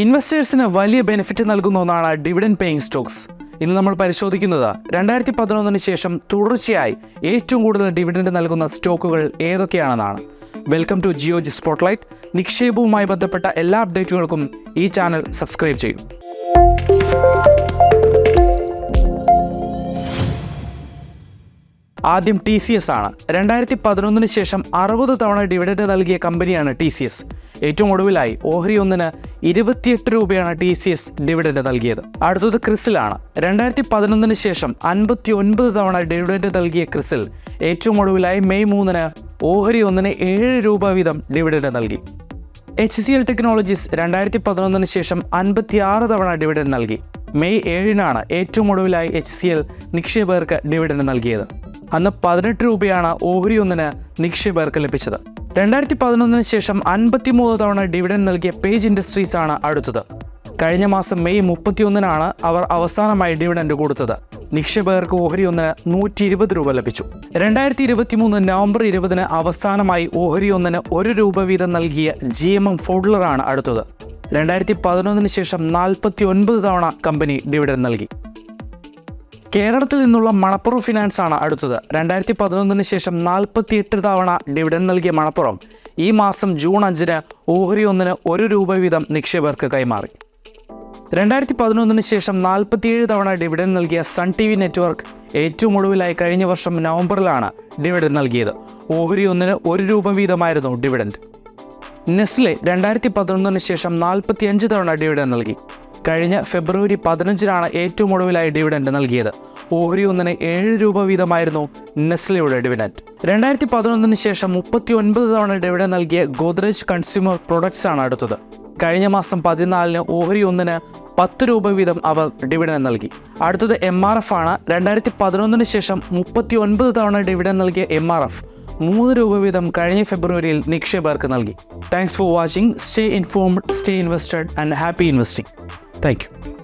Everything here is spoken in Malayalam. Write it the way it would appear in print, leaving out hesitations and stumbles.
ഇൻവെസ്റ്റേഴ്സിന് വലിയ ബെനിഫിറ്റ് നൽകുന്ന ഒന്നാണ് ഡിവിഡൻഡ് പേയിങ് സ്റ്റോക്സ്. ഇന്ന് നമ്മൾ പരിശോധിക്കുന്നത് 2011 ശേഷം തുടർച്ചയായി ഏറ്റവും കൂടുതൽ ഡിവിഡൻഡ് നൽകുന്ന സ്റ്റോക്കുകൾ ഏതൊക്കെയാണെന്നാണ്. Welcome to Geojit spotlight. നിക്ഷേപവുമായി ബന്ധപ്പെട്ട എല്ലാ അപ്ഡേറ്റുകൾക്കും ഈ ചാനൽ സബ്സ്ക്രൈബ് ചെയ്യും. ആദ്യം TCS ആണ്. 2011 ശേഷം 60 തവണ ഡിവിഡൻഡ് നൽകിയ കമ്പനിയാണ് TCS. ഏറ്റവും ഒടുവിലായി ഓഹരി ഒന്നിന് 28 രൂപയാണ് TCS ഡിവിഡൻഡ് നൽകിയത്. അടുത്തത് ക്രിസിലാണ്. 2011 ശേഷം 59 തവണ ഡിവിഡൻഡ് നൽകിയ ക്രിസിൽ ഏറ്റവും ഒടുവിലായി മെയ് 3 ഓഹരി ഒന്നിന് 7 രൂപ വീതം ഡിവിഡൻഡ് നൽകി. HCL ടെക്നോളജീസ് 2011 ശേഷം 56 തവണ ഡിവിഡൻഡ് നൽകി. മെയ് 7 ഏറ്റവും ഒടുവിലായി HCL നിക്ഷേപകർക്ക് ഡിവിഡൻഡ് നൽകിയത്. അന്ന് 18 രൂപയാണ് ഓഹരി ഒന്നിന് നിക്ഷേപകർക്ക് ലഭിച്ചത്. 2011 ശേഷം 53 തവണ ഡിവിഡൻഡ് നൽകിയ പേജ് ഇൻഡസ്ട്രീസ് ആണ് അടുത്തത്. കഴിഞ്ഞ മാസം മെയ് 31 അവർ അവസാനമായി ഡിവിഡൻഡ് കൊടുത്തത്. നിക്ഷേപകർക്ക് ഓഹരി ഒന്നിന് 120 രൂപ ലഭിച്ചു. 2023 നവംബർ 20 അവസാനമായി ഓഹരി ഒന്നിന് 1 രൂപ വീതം നൽകിയ GMM ഫോഡ്ലറാണ് അടുത്തത്. 2011 ശേഷം 49 തവണ കമ്പനി ഡിവിഡൻഡ് നൽകി. കേരളത്തിൽ നിന്നുള്ള മണപ്പുറം ഫിനാൻസ് ആണ് അടുത്തത്. 2011 ശേഷം 48 തവണ ഡിവിഡൻഡ് നൽകിയ മണപ്പുറം ഈ മാസം ജൂൺ 5 ഓഹരി ഒന്നിന് 1 രൂപ വീതം നിക്ഷേപകർക്ക് കൈമാറി. 2011 ശേഷം 47 തവണ ഡിവിഡൻഡ് നൽകിയ സൺ TV നെറ്റ്വർക്ക് ഏറ്റവും ഒടുവിലായി കഴിഞ്ഞ വർഷം നവംബറിലാണ് ഡിവിഡൻഡ് നൽകിയത്. ഓഹരി ഒന്നിന് 1 രൂപ വീതമായിരുന്നു ഡിവിഡൻഡ്. നെസ്ലെ 2011 ശേഷം 45 തവണ ഡിവിഡൻഡ് നൽകി. കഴിഞ്ഞ ഫെബ്രുവരി 15 ഏറ്റവും ഒടുവിലായി ഡിവിഡൻഡ് നൽകിയത്. ഓഹരി ഒന്നിന് 7 രൂപ വീതമായിരുന്നു നെസ്ലയുടെ ഡിവിഡൻഡ്. 2011 ശേഷം 39 തവണ ഡിവിഡൻഡ് നൽകിയ ഗോദ്രേജ് കൺസ്യൂമർ പ്രൊഡക്ട്സ് ആണ് അടുത്തത്. കഴിഞ്ഞ മാസം 14 ഓഹരി ഒന്നിന് 10 രൂപ വീതം അവർ ഡിവിഡൻഡ് നൽകി. അടുത്തത് MRF ആണ്. 2011 ശേഷം 39 തവണ ഡിവിഡൻഡ് നൽകിയ MRF 3 രൂപ വീതം കഴിഞ്ഞ ഫെബ്രുവരിയിൽ നിക്ഷേപകർക്ക് നൽകി. Thanks for watching. Stay informed, stay invested and happy investing. Thank you.